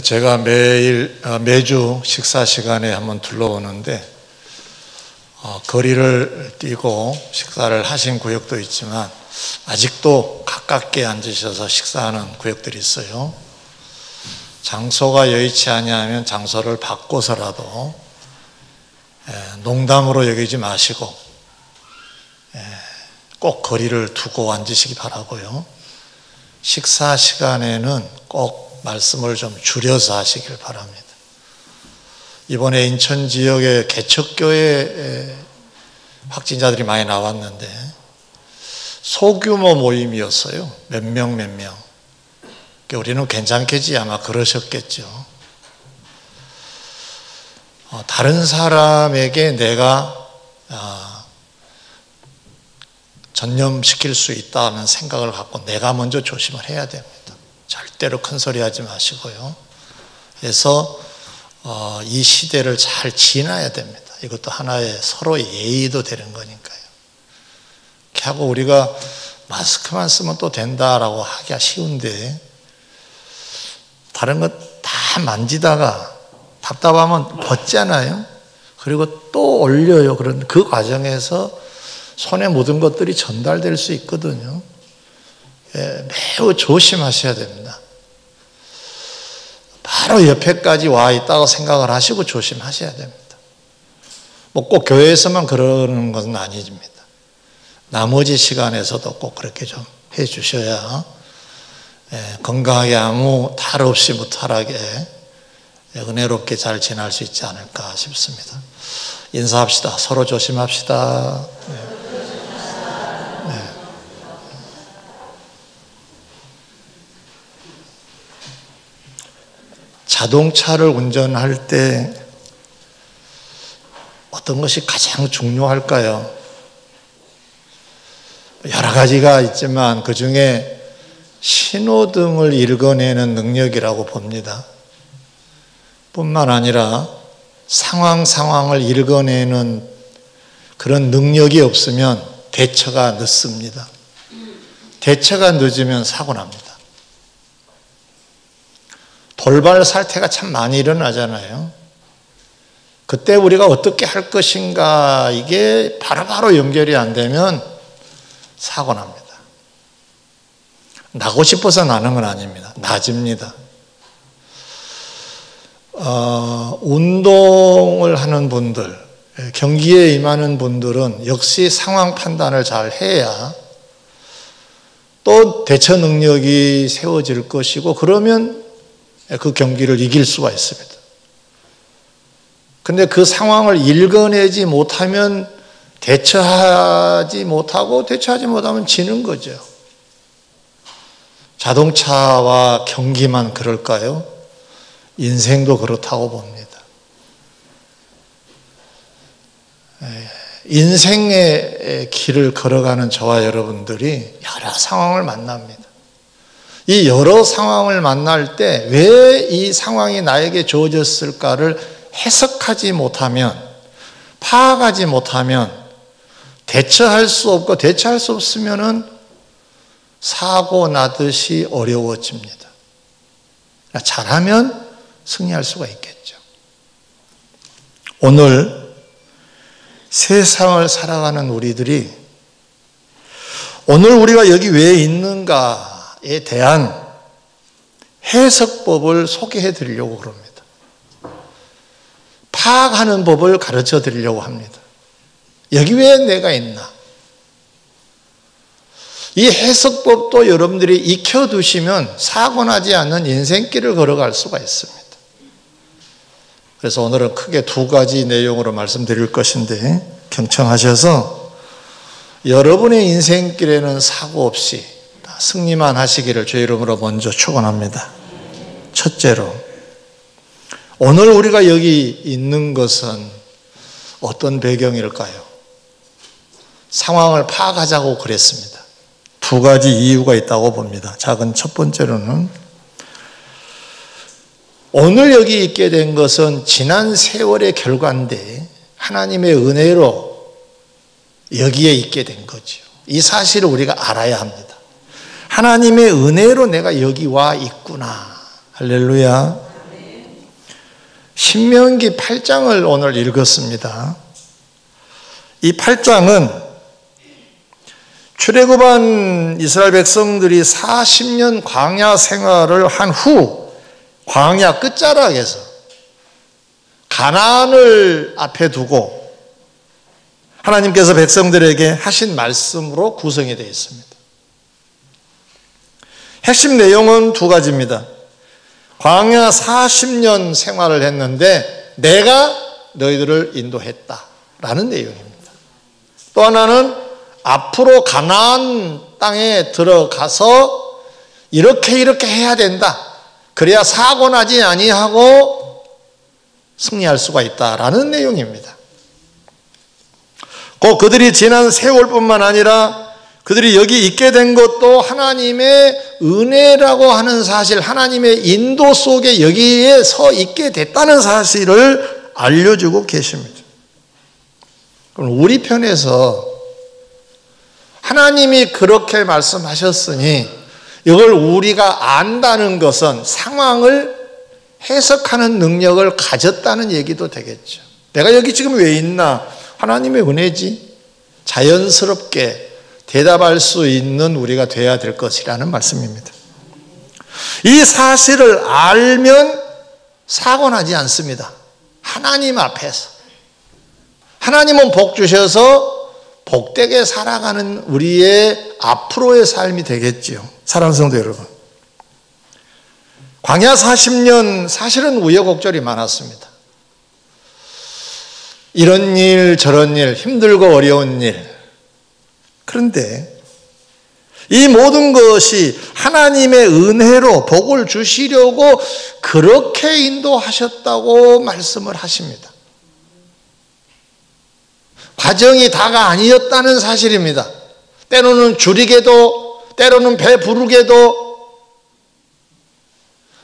제가 매주 식사 시간에 한번 둘러오는데 거리를 뛰고 식사를 하신 구역도 있지만 아직도 가깝게 앉으셔서 식사하는 구역들이 있어요. 장소가 여의치 아니하면 장소를 바꿔서라도 농담으로 여기지 마시고 꼭 거리를 두고 앉으시기 바라고요. 식사 시간에는 꼭 말씀을 좀 줄여서 하시길 바랍니다. 이번에 인천 지역에 개척교회 확진자들이 많이 나왔는데 소규모 모임이었어요. 몇 명. 우리는 괜찮겠지 아마 그러셨겠죠. 다른 사람에게 내가 전염시킬 수 있다는 생각을 갖고 내가 먼저 조심을 해야 됩니다. 절대로 큰 소리 하지 마시고요. 그래서 이 시대를 잘 지나야 됩니다. 이것도 하나의 서로의 예의도 되는 거니까요. 이렇게 하고 우리가 마스크만 쓰면 또 된다라고 하기가 쉬운데 다른 것 다 만지다가 답답하면 벗잖아요. 그리고 또 올려요. 그런 그 과정에서 손에 묻은 것들이 전달될 수 있거든요. 매우 조심하셔야 됩니다. 바로 옆에까지 와 있다고 생각을 하시고 조심하셔야 됩니다. 뭐 꼭 교회에서만 그러는 것은 아닙니다. 나머지 시간에서도 꼭 그렇게 좀 해 주셔야 건강하게 아무 탈 없이 무탈하게 은혜롭게 잘 지날 수 있지 않을까 싶습니다. 인사합시다. 서로 조심합시다. 자동차를 운전할 때 어떤 것이 가장 중요할까요? 여러 가지가 있지만 그 중에 신호등을 읽어내는 능력이라고 봅니다. 뿐만 아니라 상황을 읽어내는 그런 능력이 없으면 대처가 늦습니다. 대처가 늦으면 사고 납니다. 돌발 사태가 참 많이 일어나잖아요. 그때 우리가 어떻게 할 것인가 이게 바로바로 연결이 안 되면 사고 납니다. 나고 싶어서 나는 건 아닙니다. 낮입니다. 운동을 하는 분들, 경기에 임하는 분들은 역시 상황 판단을 잘 해야 또 대처 능력이 세워질 것이고 그러면 그 경기를 이길 수가 있습니다. 근데 그 상황을 읽어내지 못하면 대처하지 못하면 지는 거죠. 자동차와 경기만 그럴까요? 인생도 그렇다고 봅니다. 인생의 길을 걸어가는 저와 여러분들이 여러 상황을 만납니다. 이 여러 상황을 만날 때 왜 이 상황이 나에게 주어졌을까를 해석하지 못하면, 파악하지 못하면 대처할 수 없고 대처할 수 없으면은 사고 나듯이 어려워집니다. 잘하면 승리할 수가 있겠죠. 오늘 세상을 살아가는 우리들이 오늘 우리가 여기 왜 있는가에 대한 해석법을 소개해 드리려고 그럽니다. 파악하는 법을 가르쳐 드리려고 합니다. 여기 왜 내가 있나? 이 해석법도 여러분들이 익혀두시면 사고 나지 않는 인생길을 걸어갈 수가 있습니다. 그래서 오늘은 크게 두 가지 내용으로 말씀드릴 것인데 경청하셔서 여러분의 인생길에는 사고 없이 승리만 하시기를 주의 이름으로 먼저 축원합니다. 첫째로, 오늘 우리가 여기 있는 것은 어떤 배경일까요? 상황을 파악하자고 그랬습니다. 두 가지 이유가 있다고 봅니다. 작은 첫 번째로는 오늘 여기 있게 된 것은 지난 세월의 결과인데 하나님의 은혜로 여기에 있게 된 거죠. 이 사실을 우리가 알아야 합니다. 하나님의 은혜로 내가 여기 와 있구나. 할렐루야. 신명기 8장을 오늘 읽었습니다. 이 8장은 출애굽한 이스라엘 백성들이 40년 광야 생활을 한 후 광야 끝자락에서 가나안을 앞에 두고 하나님께서 백성들에게 하신 말씀으로 구성이 되어 있습니다. 핵심 내용은 두 가지입니다. 광야 40년 생활을 했는데 내가 너희들을 인도했다라는 내용입니다. 또 하나는 앞으로 가나안 땅에 들어가서 이렇게 해야 된다. 그래야 사고 나지 아니하고 승리할 수가 있다라는 내용입니다. 꼭 그들이 지난 세월뿐만 아니라 그들이 여기 있게 된 것도 하나님의 은혜라고 하는 사실, 하나님의 인도 속에 여기에 서 있게 됐다는 사실을 알려주고 계십니다. 그럼 우리 편에서 하나님이 그렇게 말씀하셨으니 이걸 우리가 안다는 것은 상황을 해석하는 능력을 가졌다는 얘기도 되겠죠. 내가 여기 지금 왜 있나? 하나님의 은혜지. 자연스럽게 대답할 수 있는 우리가 돼야 될 것이라는 말씀입니다. 이 사실을 알면 사고 나지 않습니다. 하나님 앞에서. 하나님은 복 주셔서 복되게 살아가는 우리의 앞으로의 삶이 되겠지요. 사랑하는 성도 여러분. 광야 40년 사실은 우여곡절이 많았습니다. 이런 일 저런 일, 힘들고 어려운 일. 그런데 이 모든 것이 하나님의 은혜로 복을 주시려고 그렇게 인도하셨다고 말씀을 하십니다. 과정이 다가 아니었다는 사실입니다. 때로는 줄이게도, 때로는 배부르게도,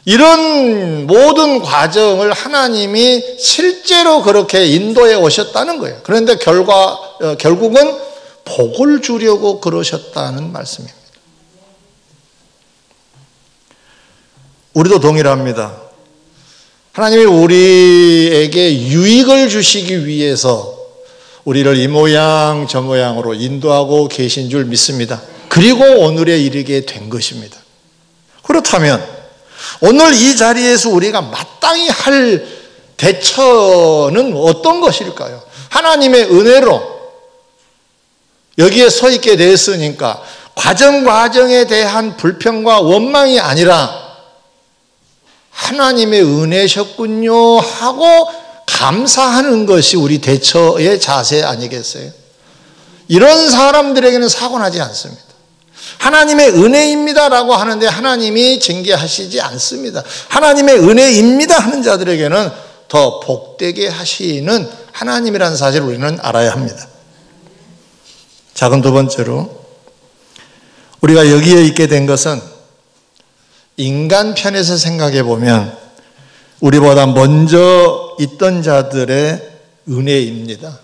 이런 모든 과정을 하나님이 실제로 그렇게 인도해 오셨다는 거예요. 그런데 결국은 복을 주려고 그러셨다는 말씀입니다. 우리도 동일합니다. 하나님이 우리에게 유익을 주시기 위해서 우리를 이 모양 저 모양으로 인도하고 계신 줄 믿습니다. 그리고 오늘에 이르게 된 것입니다. 그렇다면 오늘 이 자리에서 우리가 마땅히 할 대처는 어떤 것일까요? 하나님의 은혜로 여기에 서 있게 됐으니까 과정에 대한 불평과 원망이 아니라 하나님의 은혜셨군요 하고 감사하는 것이 우리 대처의 자세 아니겠어요? 이런 사람들에게는 사고 나지 않습니다. 하나님의 은혜입니다라고 하는데 하나님이 징계하시지 않습니다. 하나님의 은혜입니다 하는 자들에게는 더 복되게 하시는 하나님이라는 사실을 우리는 알아야 합니다. 작은 두 번째로 우리가 여기에 있게 된 것은 인간 편에서 생각해 보면 우리보다 먼저 있던 자들의 은혜입니다.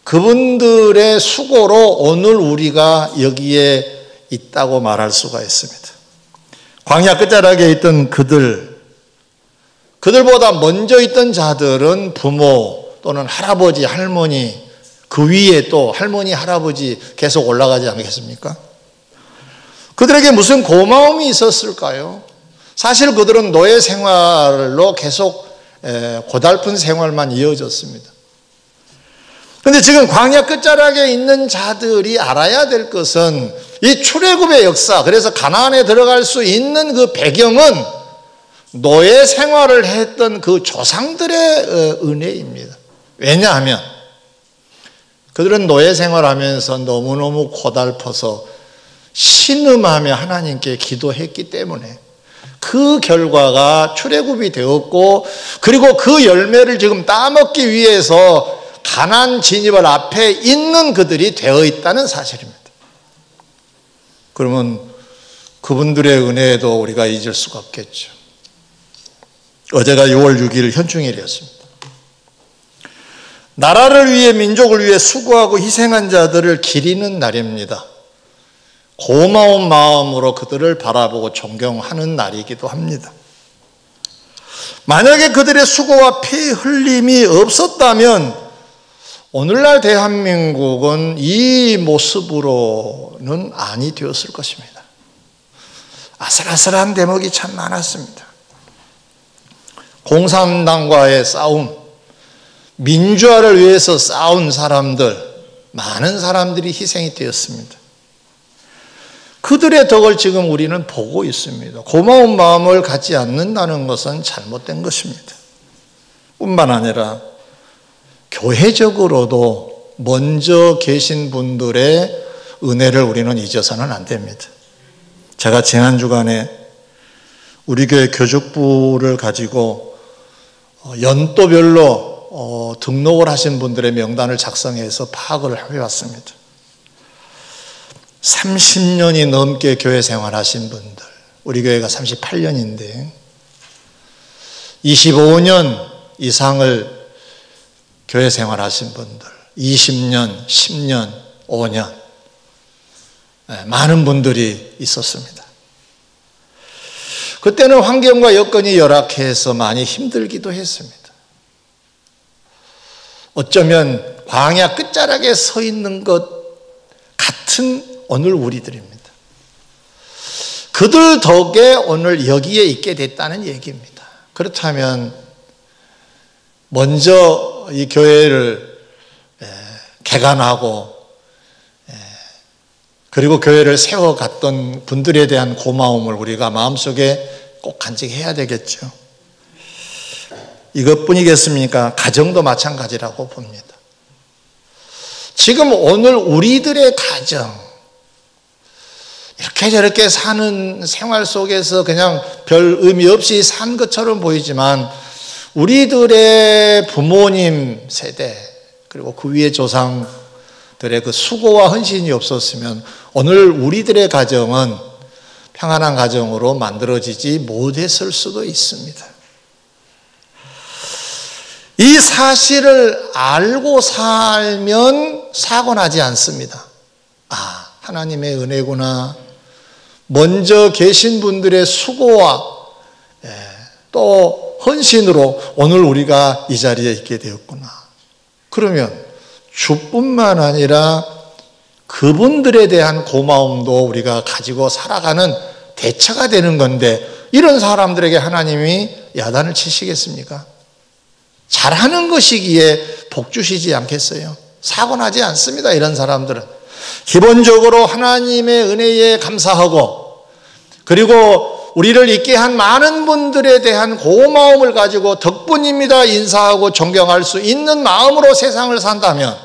그분들의 수고로 오늘 우리가 여기에 있다고 말할 수가 있습니다. 광야 끝자락에 있던 그들보다 먼저 있던 자들은 부모 또는 할아버지, 할머니, 그 위에 또 할머니, 할아버지 계속 올라가지 않겠습니까? 그들에게 무슨 고마움이 있었을까요? 사실 그들은 노예 생활로 계속 고달픈 생활만 이어졌습니다. 그런데 지금 광야 끝자락에 있는 자들이 알아야 될 것은 이 출애굽의 역사, 그래서 가나안에 들어갈 수 있는 그 배경은 노예 생활을 했던 그 조상들의 은혜입니다. 왜냐하면 그들은 노예 생활하면서 너무너무 고달퍼서 신음하며 하나님께 기도했기 때문에 그 결과가 출애굽이 되었고, 그리고 그 열매를 지금 따먹기 위해서 가나안 진입을 앞에 있는 그들이 되어 있다는 사실입니다. 그러면 그분들의 은혜에도 우리가 잊을 수가 없겠죠. 어제가 6월 6일 현충일이었습니다. 나라를 위해, 민족을 위해 수고하고 희생한 자들을 기리는 날입니다. 고마운 마음으로 그들을 바라보고 존경하는 날이기도 합니다. 만약에 그들의 수고와 피 흘림이 없었다면 오늘날 대한민국은 이 모습으로는 아니 되었을 것입니다. 아슬아슬한 대목이 참 많았습니다. 공산당과의 싸움, 민주화를 위해서 싸운 사람들, 많은 사람들이 희생이 되었습니다. 그들의 덕을 지금 우리는 보고 있습니다. 고마운 마음을 갖지 않는다는 것은 잘못된 것입니다. 뿐만 아니라 교회적으로도 먼저 계신 분들의 은혜를 우리는 잊어서는 안 됩니다. 제가 지난 주간에 우리 교회 교족부를 가지고 연도별로 등록을 하신 분들의 명단을 작성해서 파악을 해왔습니다. 30년이 넘게 교회 생활하신 분들, 우리 교회가 38년인데 25년 이상을 교회 생활하신 분들, 20년, 10년, 5년 많은 분들이 있었습니다. 그때는 환경과 여건이 열악해서 많이 힘들기도 했습니다. 어쩌면 광야 끝자락에 서 있는 것 같은 오늘 우리들입니다. 그들 덕에 오늘 여기에 있게 됐다는 얘기입니다. 그렇다면 먼저 이 교회를 개관하고 그리고 교회를 세워갔던 분들에 대한 고마움을 우리가 마음속에 꼭 간직해야 되겠죠. 이것뿐이겠습니까? 가정도 마찬가지라고 봅니다. 지금 오늘 우리들의 가정, 이렇게 저렇게 사는 생활 속에서 그냥 별 의미 없이 산 것처럼 보이지만 우리들의 부모님 세대 그리고 그 위에 조상들의 그 수고와 헌신이 없었으면 오늘 우리들의 가정은 평안한 가정으로 만들어지지 못했을 수도 있습니다. 이 사실을 알고 살면 사고 나지 않습니다. 아, 하나님의 은혜구나. 먼저 계신 분들의 수고와 또 헌신으로 오늘 우리가 이 자리에 있게 되었구나. 그러면 주뿐만 아니라 그분들에 대한 고마움도 우리가 가지고 살아가는 대처가 되는 건데 이런 사람들에게 하나님이 야단을 치시겠습니까? 잘하는 것이기에 복 주시지 않겠어요? 사고 나지 않습니다. 이런 사람들은 기본적으로 하나님의 은혜에 감사하고 그리고 우리를 있게 한 많은 분들에 대한 고마움을 가지고 덕분입니다 인사하고 존경할 수 있는 마음으로 세상을 산다면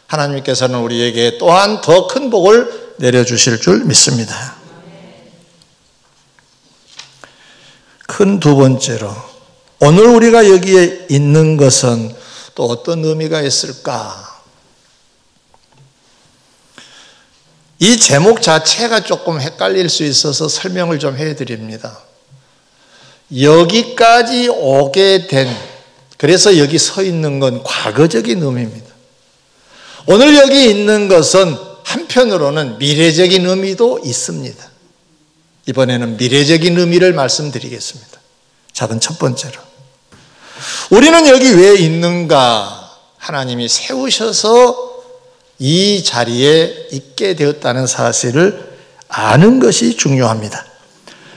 하나님께서는 우리에게 또한 더 큰 복을 내려주실 줄 믿습니다. 큰 두 번째로 오늘 우리가 여기에 있는 것은 또 어떤 의미가 있을까? 이 제목 자체가 조금 헷갈릴 수 있어서 설명을 좀 해드립니다. 여기까지 오게 된, 그래서 여기 서 있는 건 과거적인 의미입니다. 오늘 여기 있는 것은 한편으로는 미래적인 의미도 있습니다. 이번에는 미래적인 의미를 말씀드리겠습니다. 자, 그럼 첫 번째로 우리는 여기 왜 있는가? 하나님이 세우셔서 이 자리에 있게 되었다는 사실을 아는 것이 중요합니다.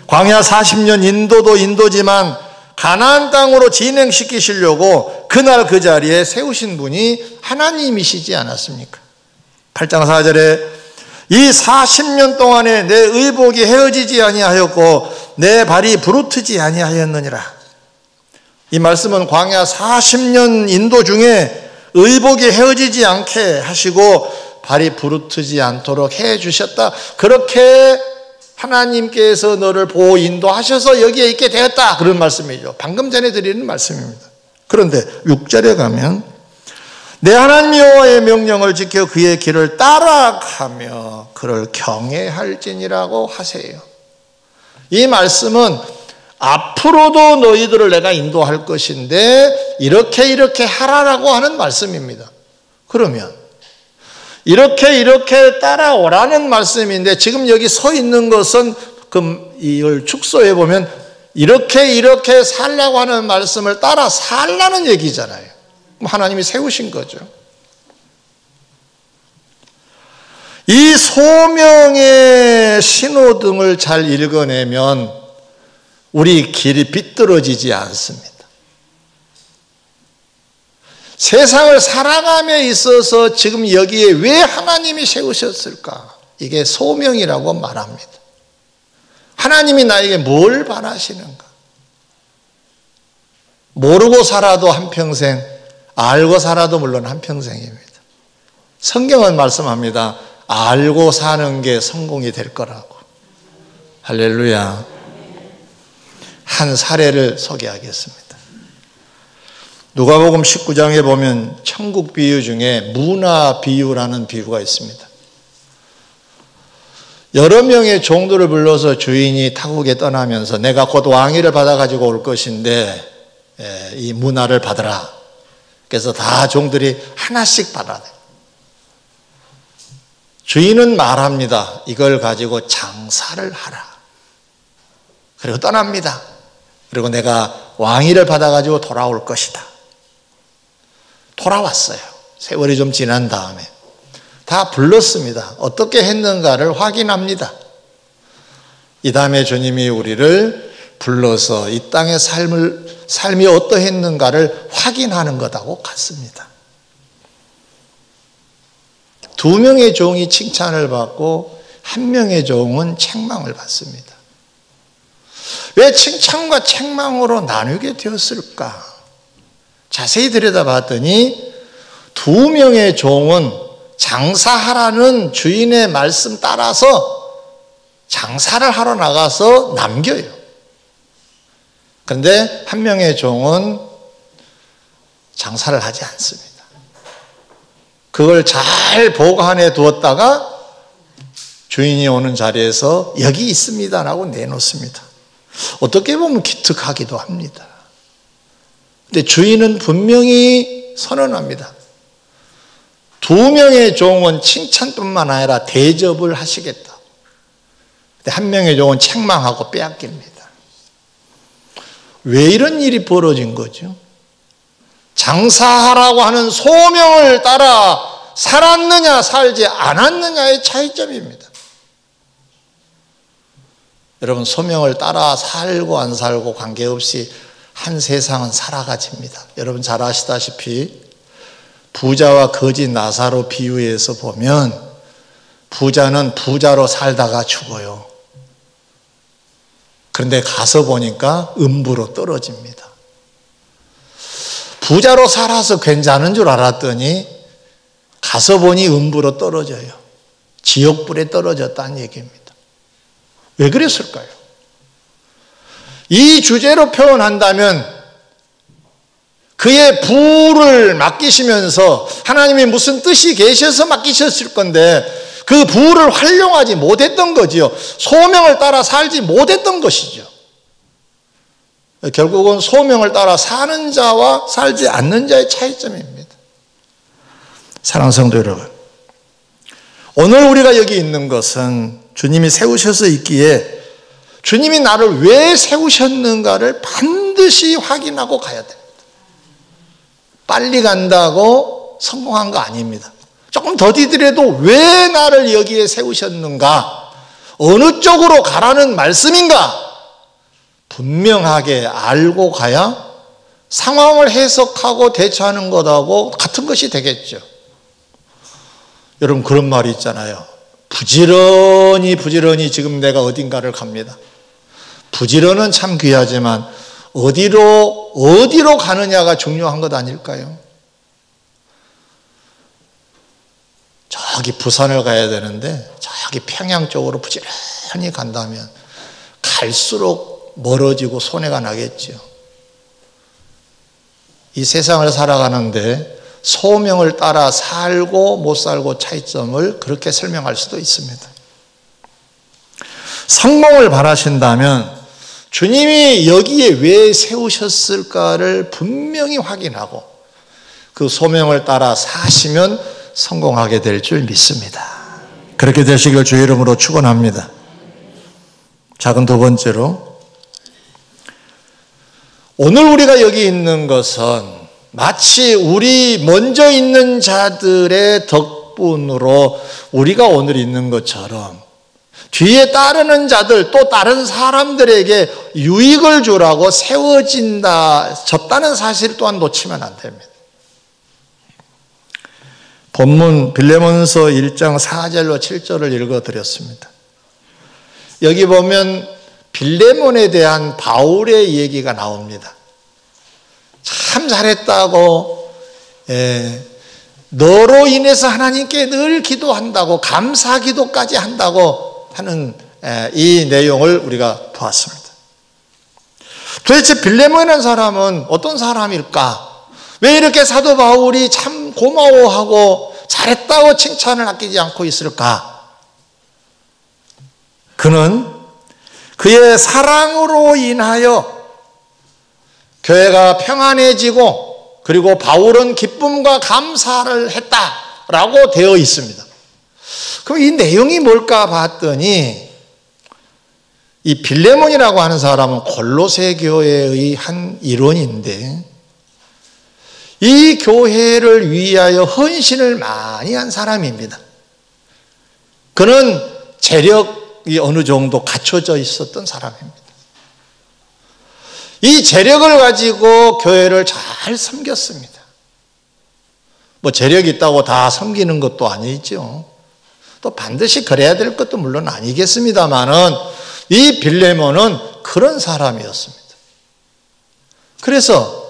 광야 40년 인도도 인도지만 가나안 땅으로 진행시키시려고 그날 그 자리에 세우신 분이 하나님이시지 않았습니까? 8장 4절에 이 40년 동안에 내 의복이 헤어지지 아니하였고 내 발이 부르트지 아니하였느니라. 이 말씀은 광야 40년 인도 중에 의복이 헤어지지 않게 하시고 발이 부르트지 않도록 해 주셨다. 그렇게 하나님께서 너를 보호 인도하셔서 여기에 있게 되었다. 그런 말씀이죠. 방금 전에 드리는 말씀입니다. 그런데 6절에 가면 내 하나님 여호와의 명령을 지켜 그의 길을 따라가며 그를 경외할지니라고 하세요. 이 말씀은 앞으로도 너희들을 내가 인도할 것인데 이렇게 하라라고 하는 말씀입니다. 그러면 이렇게 따라오라는 말씀인데 지금 여기 서 있는 것은 이걸 축소해 보면 이렇게 살라고 하는 말씀을 따라 살라는 얘기잖아요. 하나님이 세우신 거죠. 이 소명의 신호등을 잘 읽어내면 우리 길이 비뚤어지지 않습니다. 세상을 살아감에 있어서 지금 여기에 왜 하나님이 세우셨을까? 이게 소명이라고 말합니다. 하나님이 나에게 뭘 바라시는가? 모르고 살아도 한평생, 알고 살아도 물론 한평생입니다. 성경은 말씀합니다. 알고 사는 게 성공이 될 거라고. 할렐루야. 한 사례를 소개하겠습니다. 누가복음 19장에 보면 천국 비유 중에 문화 비유라는 비유가 있습니다. 여러 명의 종들을 불러서 주인이 타국에 떠나면서 내가 곧 왕위를 받아가지고 올 것인데 이 문화를 받으라. 그래서 다 종들이 하나씩 받아야 돼요. 주인은 말합니다. 이걸 가지고 장사를 하라. 그리고 떠납니다. 그리고 내가 왕위를 받아가지고 돌아올 것이다. 돌아왔어요. 세월이 좀 지난 다음에. 다 불렀습니다. 어떻게 했는가를 확인합니다. 이 다음에 주님이 우리를 불러서 이 땅의 삶이 어떠했는가를 확인하는 것하고 같습니다. 2명의 종이 칭찬을 받고 1명의 종은 책망을 받습니다. 왜 칭찬과 책망으로 나누게 되었을까? 자세히 들여다봤더니 2명의 종은 장사하라는 주인의 말씀 따라서 장사를 하러 나가서 남겨요. 그런데 1명의 종은 장사를 하지 않습니다. 그걸 잘 보관해 두었다가 주인이 오는 자리에서 여기 있습니다라고 내놓습니다. 어떻게 보면 기특하기도 합니다. 근데 주인은 분명히 선언합니다. 2명의 종은 칭찬뿐만 아니라 대접을 하시겠다. 근데 1명의 종은 책망하고 빼앗깁니다. 왜 이런 일이 벌어진 거죠? 장사하라고 하는 소명을 따라 살았느냐 살지 않았느냐의 차이점입니다. 여러분, 소명을 따라 살고 안 살고 관계없이 한 세상은 살아가집니다. 여러분 잘 아시다시피 부자와 거지 나사로 비유해서 보면 부자는 부자로 살다가 죽어요. 그런데 가서 보니까 음부로 떨어집니다. 부자로 살아서 괜찮은 줄 알았더니 가서 보니 음부로 떨어져요. 지옥불에 떨어졌다는 얘기입니다. 왜 그랬을까요? 이 주제로 표현한다면 그의 부를 맡기시면서 하나님이 무슨 뜻이 계셔서 맡기셨을 건데 그 부를 활용하지 못했던 거지요. 소명을 따라 살지 못했던 것이죠. 결국은 소명을 따라 사는 자와 살지 않는 자의 차이점입니다. 사랑하는 성도 여러분, 오늘 우리가 여기 있는 것은 주님이 세우셔서 있기에 주님이 나를 왜 세우셨는가를 반드시 확인하고 가야 됩니다. 빨리 간다고 성공한 거 아닙니다. 조금 더디더라도 왜 나를 여기에 세우셨는가, 어느 쪽으로 가라는 말씀인가 분명하게 알고 가야 상황을 해석하고 대처하는 것하고 같은 것이 되겠죠. 여러분, 그런 말이 있잖아요. 부지런히 지금 내가 어딘가를 갑니다. 부지런은 참 귀하지만 어디로 가느냐가 중요한 것 아닐까요? 저기 부산을 가야 되는데 저기 평양 쪽으로 부지런히 간다면 갈수록 멀어지고 손해가 나겠죠. 이 세상을 살아가는데 소명을 따라 살고 못 살고 차이점을 그렇게 설명할 수도 있습니다. 성공을 바라신다면 주님이 여기에 왜 세우셨을까를 분명히 확인하고 그 소명을 따라 사시면 성공하게 될 줄 믿습니다. 그렇게 되시길 주의 이름으로 축원합니다. 작은 두 번째로 오늘 우리가 여기 있는 것은 마치 우리 먼저 있는 자들의 덕분으로 우리가 오늘 있는 것처럼 뒤에 따르는 자들 또 다른 사람들에게 유익을 주라고 세워졌다는 사실 또한 놓치면 안 됩니다. 본문 빌레몬서 1장 4절로 7절을 읽어드렸습니다. 여기 보면 빌레몬에 대한 바울의 얘기가 나옵니다. 참 잘했다고, 너로 인해서 하나님께 늘 기도한다고, 감사 기도까지 한다고 하는 이 내용을 우리가 보았습니다. 도대체 빌레몬이라는 사람은 어떤 사람일까? 왜 이렇게 사도 바울이 참 고마워하고 잘했다고 칭찬을 아끼지 않고 있을까? 그는 그의 사랑으로 인하여 교회가 평안해지고 그리고 바울은 기쁨과 감사를 했다라고 되어 있습니다. 그럼 이 내용이 뭘까 봤더니 이 빌레몬이라고 하는 사람은 골로새 교회의 한 일원인데 이 교회를 위하여 헌신을 많이 한 사람입니다. 그는 재력이 어느 정도 갖춰져 있었던 사람입니다. 이 재력을 가지고 교회를 잘 섬겼습니다. 뭐 재력이 있다고 다 섬기는 것도 아니죠. 또 반드시 그래야 될 것도 물론 아니겠습니다만은 이 빌레몬은 그런 사람이었습니다. 그래서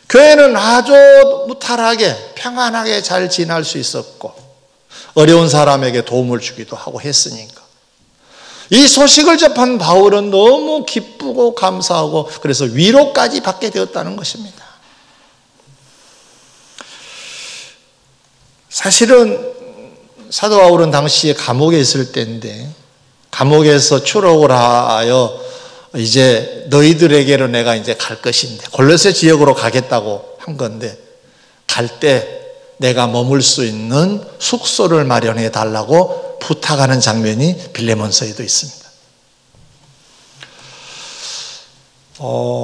교회는 아주 무탈하게 평안하게 잘 지낼 수 있었고 어려운 사람에게 도움을 주기도 하고 했으니까 이 소식을 접한 바울은 너무 기쁘고 감사하고 그래서 위로까지 받게 되었다는 것입니다. 사실은 사도 바울은 당시에 감옥에 있을 때인데 감옥에서 추록을 하여 이제 너희들에게로 내가 이제 갈 것인데 골로새 지역으로 가겠다고 한 건데 갈 때 내가 머물 수 있는 숙소를 마련해 달라고 부탁하는 장면이 빌레몬서에도 있습니다.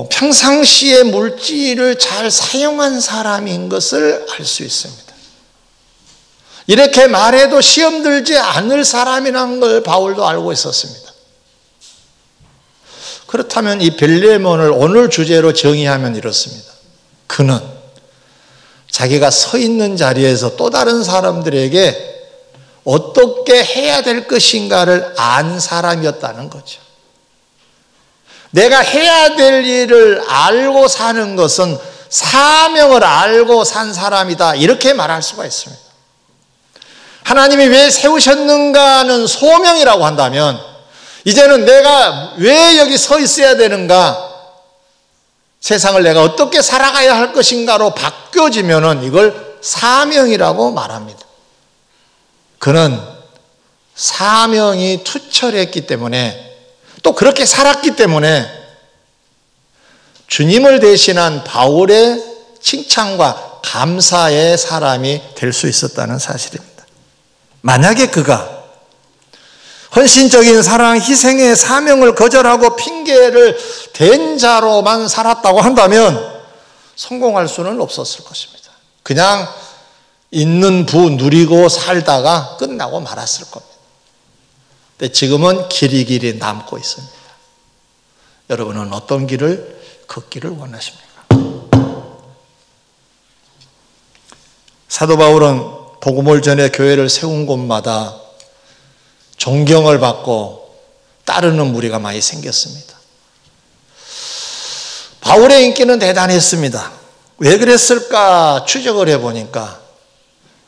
평상시에 물질을 잘 사용한 사람인 것을 알 수 있습니다. 이렇게 말해도 시험 들지 않을 사람이라는 걸 바울도 알고 있었습니다. 그렇다면 이 빌레몬을 오늘 주제로 정의하면 이렇습니다. 그는 자기가 서 있는 자리에서 또 다른 사람들에게 어떻게 해야 될 것인가를 안 사람이었다는 거죠. 내가 해야 될 일을 알고 사는 것은 사명을 알고 산 사람이다. 이렇게 말할 수가 있습니다. 하나님이 왜 세우셨는가는 소명이라고 한다면 이제는 내가 왜 여기 서 있어야 되는가, 세상을 내가 어떻게 살아가야 할 것인가로 바뀌어지면은 이걸 사명이라고 말합니다. 그는 사명이 투철했기 때문에 또 그렇게 살았기 때문에 주님을 대신한 바울의 칭찬과 감사의 사람이 될 수 있었다는 사실입니다. 만약에 그가 헌신적인 사랑, 희생의 사명을 거절하고 핑계를 댄 자로만 살았다고 한다면 성공할 수는 없었을 것입니다. 그냥 있는 부 누리고 살다가 끝나고 말았을 겁니다. 근데 지금은 길이 남고 있습니다. 여러분은 어떤 길을 걷기를 원하십니까? 사도 바울은 복음을 전해 교회를 세운 곳마다 존경을 받고 따르는 무리가 많이 생겼습니다. 바울의 인기는 대단했습니다. 왜 그랬을까 추적을 해보니까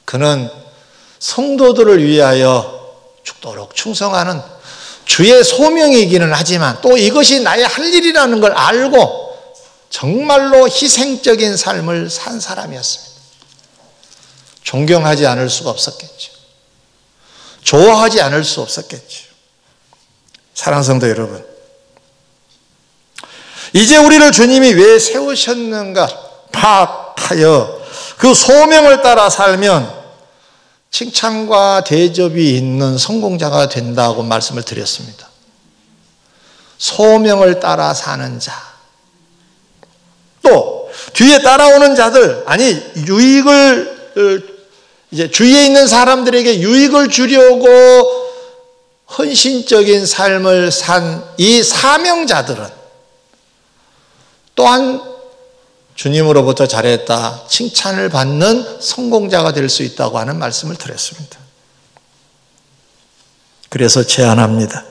그는 성도들을 위하여 죽도록 충성하는 주의 소명이기는 하지만 또 이것이 나의 할 일이라는 걸 알고 정말로 희생적인 삶을 산 사람이었습니다. 존경하지 않을 수가 없었겠죠. 좋아하지 않을 수 없었겠죠. 사랑하는 성도 여러분, 이제 우리를 주님이 왜 세우셨는가 파악하여 그 소명을 따라 살면 칭찬과 대접이 있는 성공자가 된다고 말씀을 드렸습니다. 소명을 따라 사는 자, 뒤에 따라오는 자들, 아니 유익을 이제 주위에 있는 사람들에게 유익을 주려고 헌신적인 삶을 산 이 사명자들은 또한 주님으로부터 잘했다 칭찬을 받는 성공자가 될 수 있다고 하는 말씀을 드렸습니다. 그래서 제안합니다.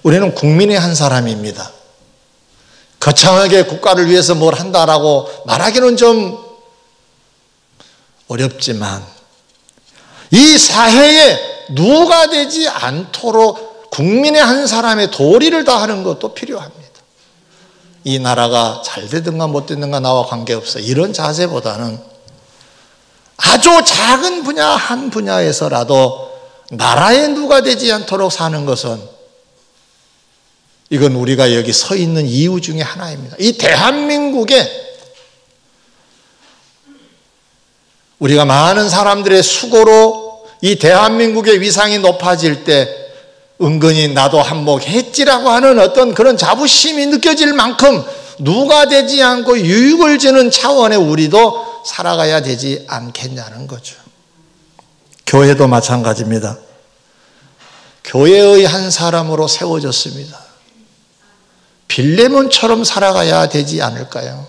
우리는 국민의 한 사람입니다. 거창하게 국가를 위해서 뭘 한다라고 말하기는 좀 어렵지만 이 사회에 누가 되지 않도록 국민의 한 사람의 도리를 다하는 것도 필요합니다. 이 나라가 잘 되든가 못 되든가 나와 관계없어. 이런 자세보다는 아주 작은 분야 한 분야에서라도 나라에 누가 되지 않도록 사는 것은 이건 우리가 여기 서 있는 이유 중에 하나입니다. 이 대한민국에 우리가 많은 사람들의 수고로 이 대한민국의 위상이 높아질 때 은근히 나도 한몫했지라고 하는 어떤 그런 자부심이 느껴질 만큼 누가 되지 않고 유익을 주는 차원의 우리도 살아가야 되지 않겠냐는 거죠. 교회도 마찬가지입니다. 교회의 한 사람으로 세워졌습니다. 빌레몬처럼 살아가야 되지 않을까요?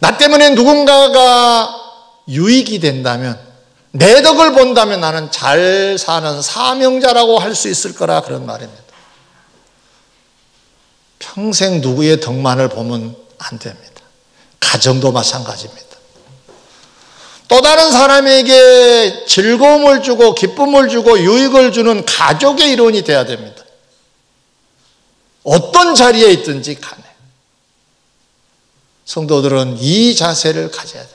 나 때문에 누군가가 유익이 된다면, 내 덕을 본다면 나는 잘 사는 사명자라고 할 수 있을 거라 그런 말입니다. 평생 누구의 덕만을 보면 안 됩니다. 가정도 마찬가지입니다. 또 다른 사람에게 즐거움을 주고 기쁨을 주고 유익을 주는 가족의 일원이 되어야 됩니다. 어떤 자리에 있든지 간에 성도들은 이 자세를 가져야 됩니다.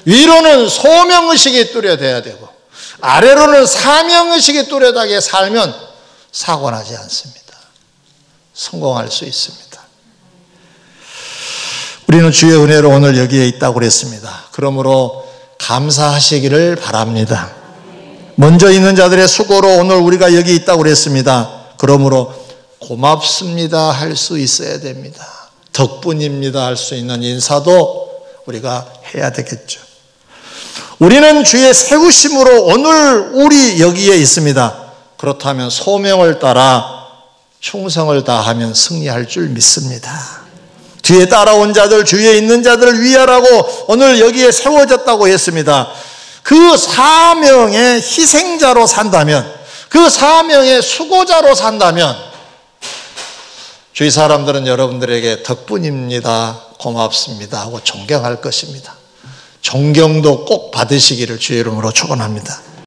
위로는 소명의식이 뚜렷해야 되고 아래로는 사명의식이 뚜렷하게 살면 사고 나지 않습니다. 성공할 수 있습니다. 우리는 주의 은혜로 오늘 여기에 있다고 그랬습니다. 그러므로 감사하시기를 바랍니다. 먼저 있는 자들의 수고로 오늘 우리가 여기 있다고 그랬습니다. 그러므로 고맙습니다 할 수 있어야 됩니다. 덕분입니다 할 수 있는 인사도 우리가 해야 되겠죠. 우리는 주의 세우심으로 오늘 우리 여기에 있습니다. 그렇다면 소명을 따라 충성을 다하면 승리할 줄 믿습니다. 뒤에 따라온 자들, 주위에 있는 자들을 위하라고 오늘 여기에 세워졌다고 했습니다. 그 사명의 희생자로 산다면, 그 사명의 수고자로 산다면 주위 사람들은 여러분들에게 덕분입니다, 고맙습니다 하고 존경할 것입니다. 존경도 꼭 받으시기를 주의 이름으로 축원합니다.